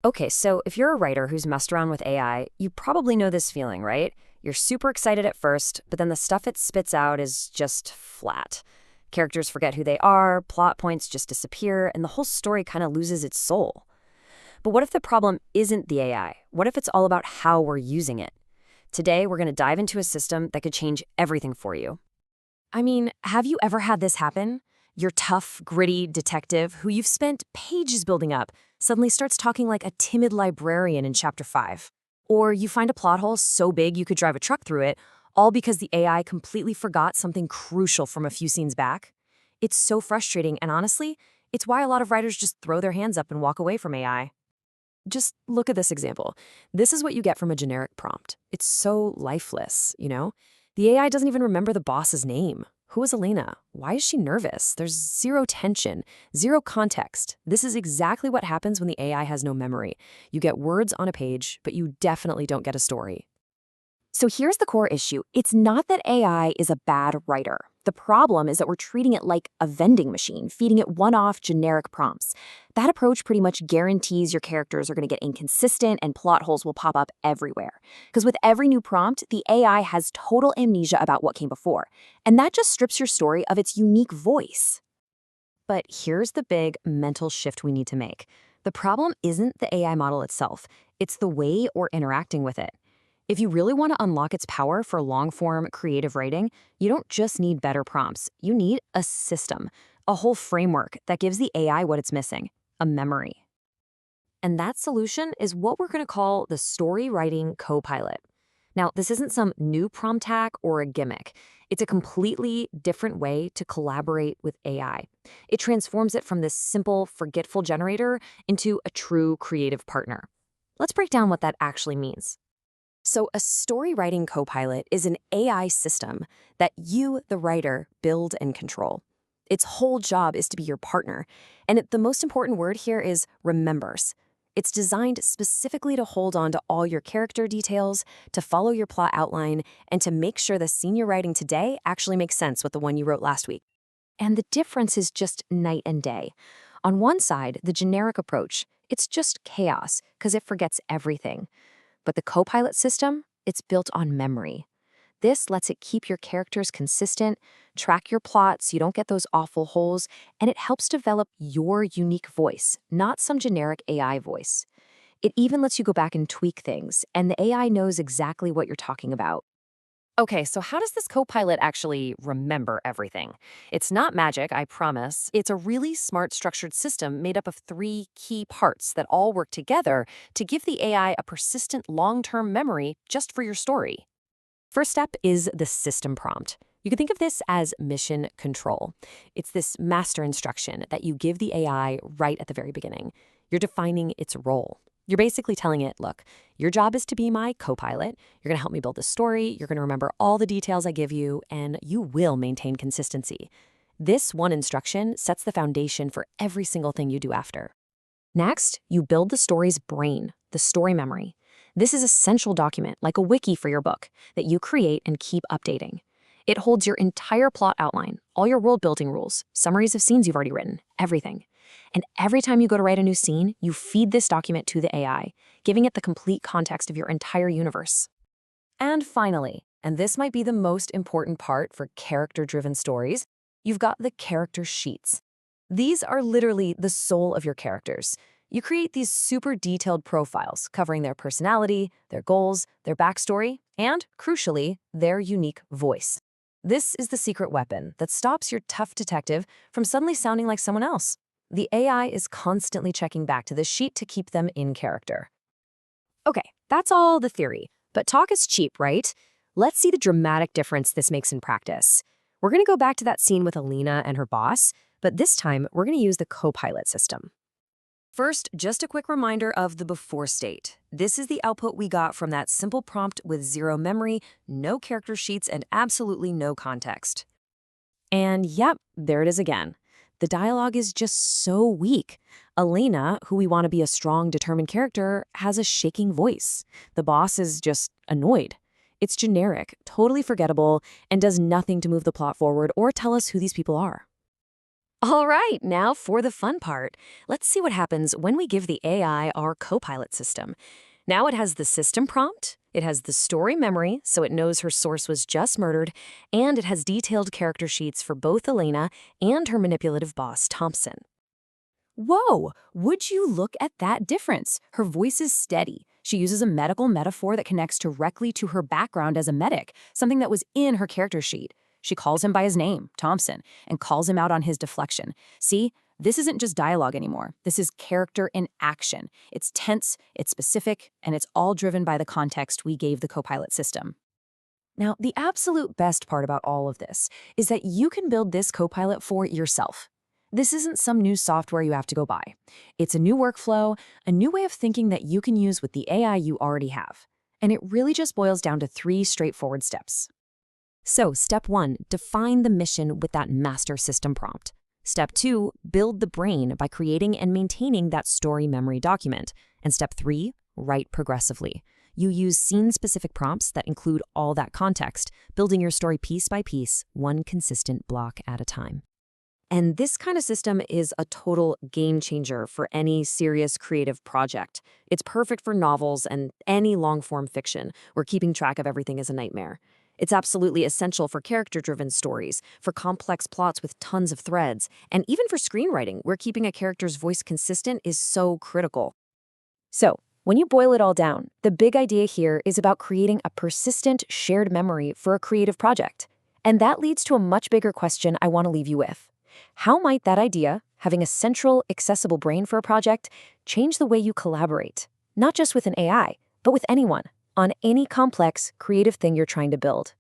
Okay, so if you're a writer who's messed around with AI, you probably know this feeling, right? You're super excited at first, but then the stuff it spits out is just flat. Characters forget who they are, plot points just disappear, and the whole story kind of loses its soul. But what if the problem isn't the AI? What if it's all about how we're using it? Today, we're going to dive into a system that could change everything for you. I mean, have you ever had this happen? Your tough, gritty detective, who you've spent pages building up, suddenly starts talking like a timid librarian in Chapter 5. Or you find a plot hole so big you could drive a truck through it, all because the AI completely forgot something crucial from a few scenes back. It's so frustrating, and honestly, it's why a lot of writers just throw their hands up and walk away from AI. Just look at this example. This is what you get from a generic prompt. It's so lifeless, you know? The AI doesn't even remember the boss's name. Who is Elena? Why is she nervous? There's zero tension, zero context. This is exactly what happens when the AI has no memory. You get words on a page, but you definitely don't get a story. So here's the core issue. It's not that AI is a bad writer. The problem is that we're treating it like a vending machine, feeding it one-off generic prompts. That approach pretty much guarantees your characters are going to get inconsistent and plot holes will pop up everywhere. Because with every new prompt, the AI has total amnesia about what came before. And that just strips your story of its unique voice. But here's the big mental shift we need to make. The problem isn't the AI model itself. It's the way we're interacting with it. If you really want to unlock its power for long-form creative writing, you don't just need better prompts. You need a system, a whole framework that gives the AI what it's missing, a memory. And that solution is what we're going to call the Story Writing Copilot. Now, this isn't some new prompt hack or a gimmick. It's a completely different way to collaborate with AI. It transforms it from this simple, forgetful generator into a true creative partner. Let's break down what that actually means. So, a story writing copilot is an AI system that you, the writer, build and control. Its whole job is to be your partner. And the most important word here is remembers. It's designed specifically to hold on to all your character details, to follow your plot outline, and to make sure the scene you're writing today actually makes sense with the one you wrote last week. And the difference is just night and day. On one side, the generic approach, it's just chaos because it forgets everything. But the Copilot system, it's built on memory. This lets it keep your characters consistent, track your plot so you don't get those awful holes, and it helps develop your unique voice, not some generic AI voice. It even lets you go back and tweak things, and the AI knows exactly what you're talking about. Okay, so how does this Copilot actually remember everything? It's not magic, I promise. It's a really smart structured system made up of three key parts that all work together to give the AI a persistent long-term memory just for your story. First step is the system prompt. You can think of this as mission control. It's this master instruction that you give the AI right at the very beginning. You're defining its role. You're basically telling it, look, your job is to be my co-pilot. You're going to help me build the story. You're going to remember all the details I give you, and you will maintain consistency. This one instruction sets the foundation for every single thing you do after. Next, you build the story's brain, the story memory. This is a central document, like a wiki for your book, that you create and keep updating. It holds your entire plot outline, all your world-building rules, summaries of scenes you've already written, everything. And every time you go to write a new scene, you feed this document to the AI, giving it the complete context of your entire universe. And finally, and this might be the most important part for character-driven stories, you've got the character sheets. These are literally the soul of your characters. You create these super detailed profiles covering their personality, their goals, their backstory, and, crucially, their unique voice. This is the secret weapon that stops your tough detective from suddenly sounding like someone else. The AI is constantly checking back to the sheet to keep them in character. Okay, that's all the theory, but talk is cheap, right? Let's see the dramatic difference this makes in practice. We're going to go back to that scene with Alina and her boss, but this time we're going to use the Copilot system. First, just a quick reminder of the before state. This is the output we got from that simple prompt with zero memory, no character sheets, and absolutely no context. And yep, there it is again. The dialogue is just so weak. Elena, who we want to be a strong, determined character, has a shaking voice. The boss is just annoyed. It's generic, totally forgettable, and does nothing to move the plot forward or tell us who these people are. All right, now for the fun part. Let's see what happens when we give the AI our Copilot system. Now it has the system prompt, it has the story memory, so it knows her source was just murdered, and it has detailed character sheets for both Elena and her manipulative boss, Thompson. Whoa, would you look at that difference? Her voice is steady. She uses a medical metaphor that connects directly to her background as a medic, something that was in her character sheet. She calls him by his name, Thompson, and calls him out on his deflection. See, this isn't just dialogue anymore. This is character in action. It's tense, it's specific, and it's all driven by the context we gave the Copilot system. Now, the absolute best part about all of this is that you can build this Copilot for yourself. This isn't some new software you have to go buy. It's a new workflow, a new way of thinking that you can use with the AI you already have. And it really just boils down to 3 straightforward steps. So, step 1, define the mission with that master system prompt. Step 2, build the brain by creating and maintaining that story memory document. And step 3, write progressively. You use scene-specific prompts that include all that context, building your story piece by piece, one consistent block at a time. And this kind of system is a total game changer for any serious creative project. It's perfect for novels and any long-form fiction where keeping track of everything is a nightmare. It's absolutely essential for character-driven stories, for complex plots with tons of threads, and even for screenwriting, where keeping a character's voice consistent is so critical. So, when you boil it all down, the big idea here is about creating a persistent shared memory for a creative project. And that leads to a much bigger question I want to leave you with. How might that idea, having a central, accessible brain for a project, change the way you collaborate? Not just with an AI, but with anyone, on any complex, creative thing you're trying to build.